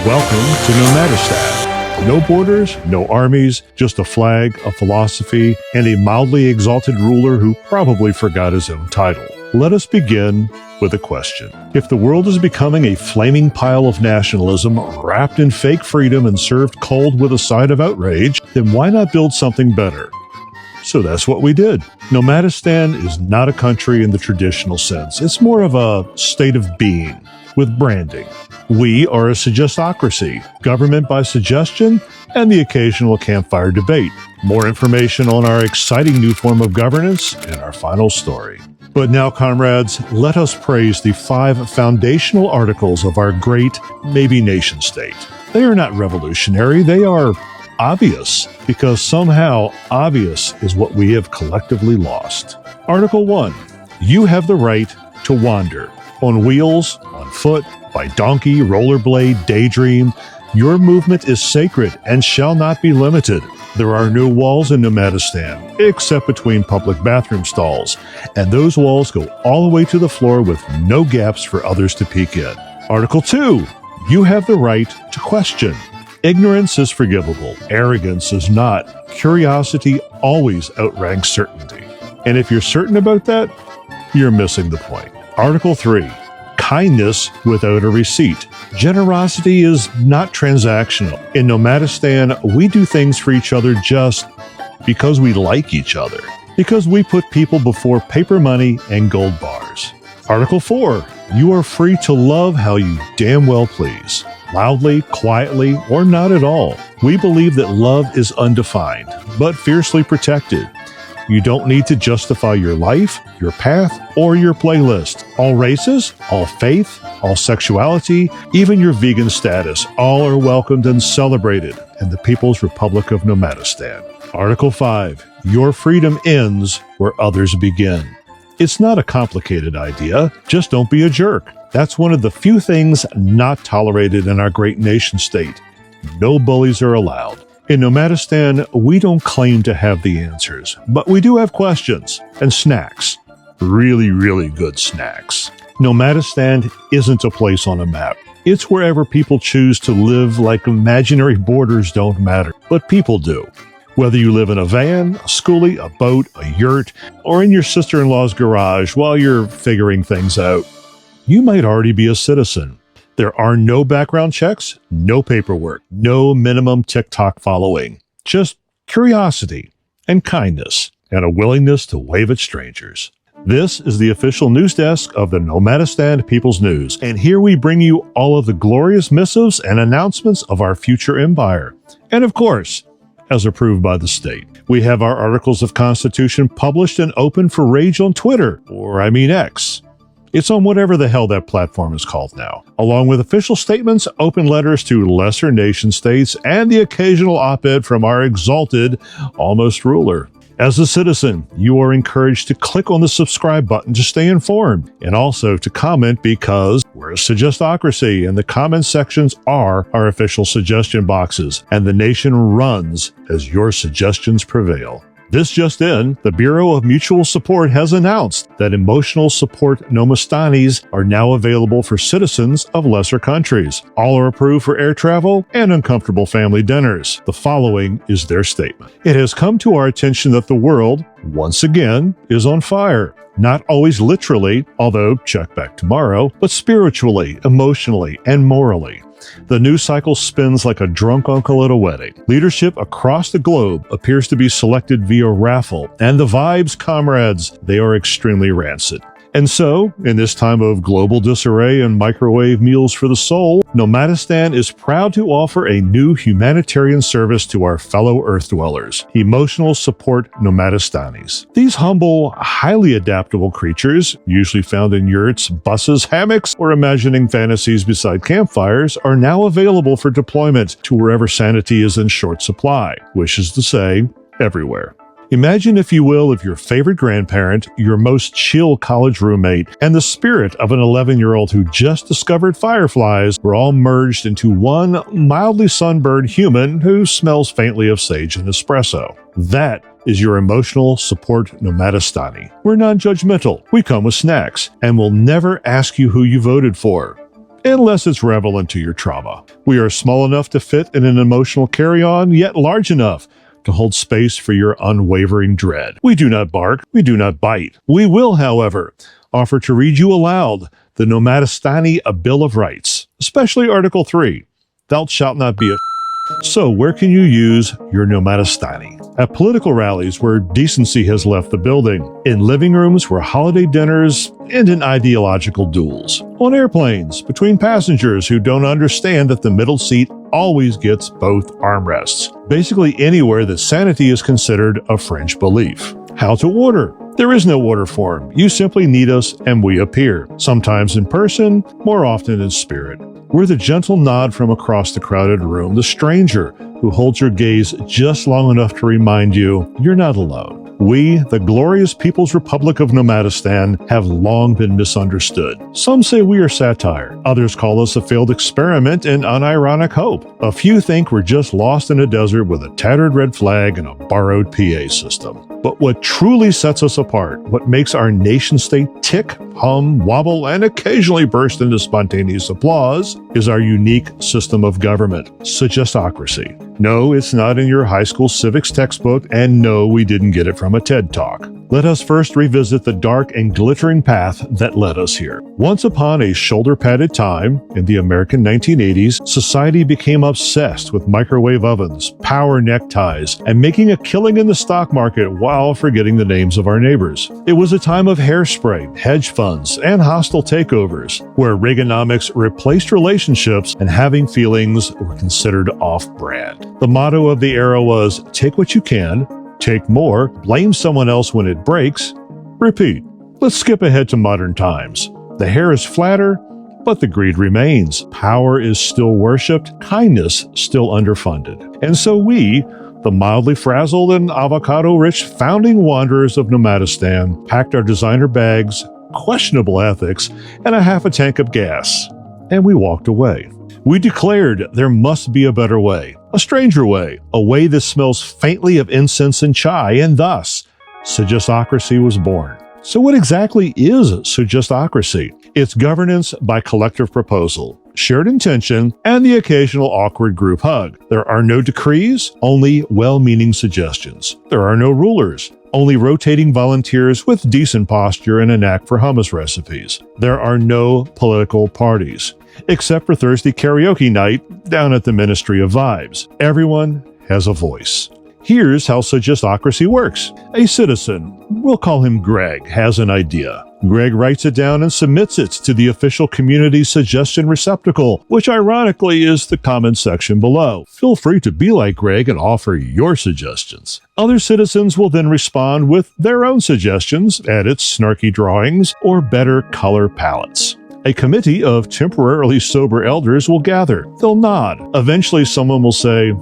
Welcome to Nomadistan. No borders, no armies, just a flag, a philosophy, and a mildly exalted ruler who probably forgot his own title. Let us begin with a question. If the world is becoming a flaming pile of nationalism, wrapped in fake freedom and served cold with a side of outrage, then why not build something better? So that's what we did. Nomadistan is not a country in the traditional sense. It's more of a state of being with branding. We are a Suggesttocracy, government by suggestion, and the occasional campfire debate. More information on our exciting new form of governance in our final story. But now, comrades, let us praise the 5 foundational articles of our great, maybe nation-state. They are not revolutionary, they are obvious, because somehow obvious is what we have collectively lost. Article 1. You have the right to wander. On wheels, on foot, by donkey, rollerblade, daydream, your movement is sacred and shall not be limited. There are no walls in Nomadistan, except between public bathroom stalls, and those walls go all the way to the floor with no gaps for others to peek in. Article 2. You have the right to question. Ignorance is forgivable. Arrogance is not. Curiosity always outranks certainty. And if you're certain about that, you're missing the point. Article 3. Kindness without a receipt. Generosity is not transactional. In Nomadistan, we do things for each other just because we like each other. Because we put people before paper money and gold bars. Article 4. You are free to love how you damn well please. Loudly, quietly, or not at all. We believe that love is undefined, but fiercely protected. You don't need to justify your life, your path, or your playlist. All races, all faith, all sexuality, even your vegan status, all are welcomed and celebrated in the People's Republic of Nomadistan. Article 5. Your freedom ends where others begin. It's not a complicated idea, just don't be a jerk. That's one of the few things not tolerated in our great nation-state. No bullies are allowed. In Nomadistan, we don't claim to have the answers, but we do have questions and snacks. Really, really good snacks. Nomadistan isn't a place on a map. It's wherever people choose to live like imaginary borders don't matter, but people do. Whether you live in a van, a schoolie, a boat, a yurt, or in your sister-in-law's garage while you're figuring things out, you might already be a citizen. There are no background checks, no paperwork, no minimum TikTok following, just curiosity and kindness and a willingness to wave at strangers. This is the official news desk of the Nomadistan People's News, and here we bring you all of the glorious missives and announcements of our future empire. And of course, as approved by the state. We have our articles of constitution published and open for rage on Twitter, or X. It's on whatever the hell that platform is called now, along with official statements, open letters to lesser nation states, and the occasional op-ed from our exalted, almost ruler. As a citizen, you are encouraged to click on the subscribe button to stay informed, and also to comment because we're a Suggesttocracy, and the comment sections are our official suggestion boxes, and the nation runs as your suggestions prevail. This just in, the Bureau of Mutual Support has announced that emotional support Nomastanis are now available for citizens of lesser countries. All are approved for air travel and uncomfortable family dinners. The following is their statement. It has come to our attention that the world, once again, is on fire. Not always literally, although check back tomorrow, but spiritually, emotionally, and morally. The news cycle spins like a drunk uncle at a wedding. Leadership across the globe appears to be selected via raffle, and the vibes, comrades, they are extremely rancid. And so, in this time of global disarray and microwave meals for the soul, Nomadistan is proud to offer a new humanitarian service to our fellow Earth dwellers, Emotional Support Nomadistanis. These humble, highly adaptable creatures, usually found in yurts, buses, hammocks, or imagining fantasies beside campfires, are now available for deployment to wherever sanity is in short supply, which is to say, everywhere. Imagine, if you will, if your favorite grandparent, your most chill college roommate, and the spirit of an 11-year-old who just discovered fireflies were all merged into one mildly sunburned human who smells faintly of sage and espresso. That is your Emotional Support Nomadistani. We're non-judgmental, we come with snacks, and we'll never ask you who you voted for. unless it's relevant to your trauma. We are small enough to fit in an emotional carry-on, yet large enough to hold space for your unwavering dread. We do not bark, we do not bite. We will, however, offer to read you aloud the Nomadistani Bill of Rights, especially Article 3. Thou shalt not be a So where can you use your Nomadistani? At political rallies where decency has left the building, in living rooms where holiday dinners, and in ideological duels. On airplanes, between passengers who don't understand that the middle seat always gets both armrests. Basically anywhere that sanity is considered a fringe belief. How to order? There is no order form. You simply need us and we appear, sometimes in person, more often in spirit. We're the gentle nod from across the crowded room, the stranger who holds your gaze just long enough to remind you you're not alone. We, the glorious People's Republic of Nomadistan, have long been misunderstood. Some say we are satire. Others call us a failed experiment in unironic hope. A few think we're just lost in a desert with a tattered red flag and a borrowed PA system. But what truly sets us apart, what makes our nation-state tick, hum, wobble, and occasionally burst into spontaneous applause, is our unique system of government, Suggesttocracy. No, it's not in your high school civics textbook, and no, we didn't get it from a TED Talk. Let us first revisit the dark and glittering path that led us here. Once upon a shoulder-padded time, in the American 1980s, society became obsessed with microwave ovens, power neckties, and making a killing in the stock market while forgetting the names of our neighbors. It was a time of hairspray, hedge funds, and hostile takeovers, where Reaganomics replaced relationships and having feelings were considered off-brand. The motto of the era was, take what you can, take more, blame someone else when it breaks, repeat. Let's skip ahead to modern times. The hair is flatter, but the greed remains. Power is still worshipped, kindness still underfunded. And so we, the mildly frazzled and avocado-rich founding wanderers of Nomadistan, packed our designer bags, questionable ethics, and a half a tank of gas. And we walked away. We declared there must be a better way, a stranger way, a way that smells faintly of incense and chai, and thus, Suggesttocracy was born. So what exactly is Suggesttocracy? It's governance by collective proposal, shared intention, and the occasional awkward group hug. There are no decrees, only well-meaning suggestions. There are no rulers, only rotating volunteers with decent posture and a knack for hummus recipes. There are no political parties, except for Thursday karaoke night down at the Ministry of Vibes. Everyone has a voice. Here's how Suggesttocracy works. A citizen, we'll call him Greg, has an idea. Greg writes it down and submits it to the official community suggestion receptacle, which ironically is the comment section below. Feel free to be like Greg and offer your suggestions. Other citizens will then respond with their own suggestions, edits, snarky drawings, or better color palettes. A committee of temporarily sober elders will gather. They'll nod. Eventually someone will say,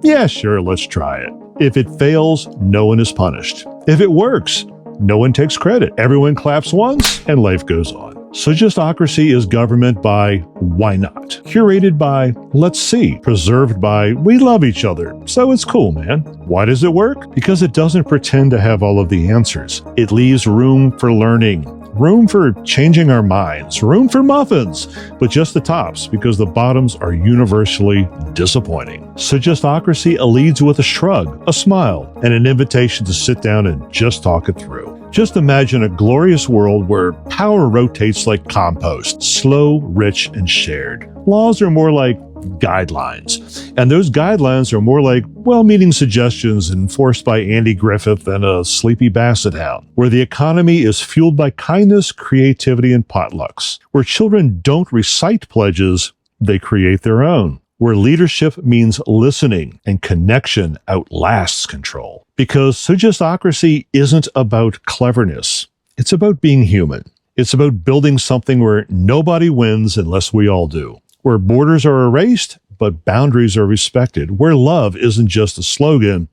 yeah, sure, let's try it. If it fails, no one is punished. If it works, no one takes credit. Everyone claps once, and life goes on. Suggesttocracy is government by why not? Curated by let's see. Preserved by we love each other, so it's cool, man. Why does it work? Because it doesn't pretend to have all of the answers. It leaves room for learning, room for changing our minds, room for muffins, but just the tops because the bottoms are universally disappointing. Suggesttocracy leads with a shrug, a smile, and an invitation to sit down and just talk it through. Just imagine a glorious world where power rotates like compost, slow, rich, and shared. Laws are more like guidelines, and those guidelines are more like well-meaning suggestions enforced by Andy Griffith and a sleepy basset hound, where the economy is fueled by kindness, creativity, and potlucks, where children don't recite pledges, they create their own, where leadership means listening and connection outlasts control. Because Suggesttocracy isn't about cleverness, it's about being human. It's about building something where nobody wins unless we all do, where borders are erased, but boundaries are respected, where love isn't just a slogan,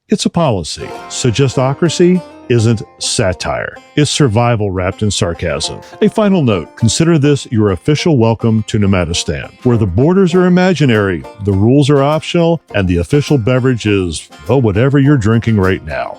it's a policy. Suggesttocracy isn't satire. It's survival wrapped in sarcasm. A final note, consider this your official welcome to Nomadistan, where the borders are imaginary, the rules are optional, and the official beverage is, well, whatever you're drinking right now.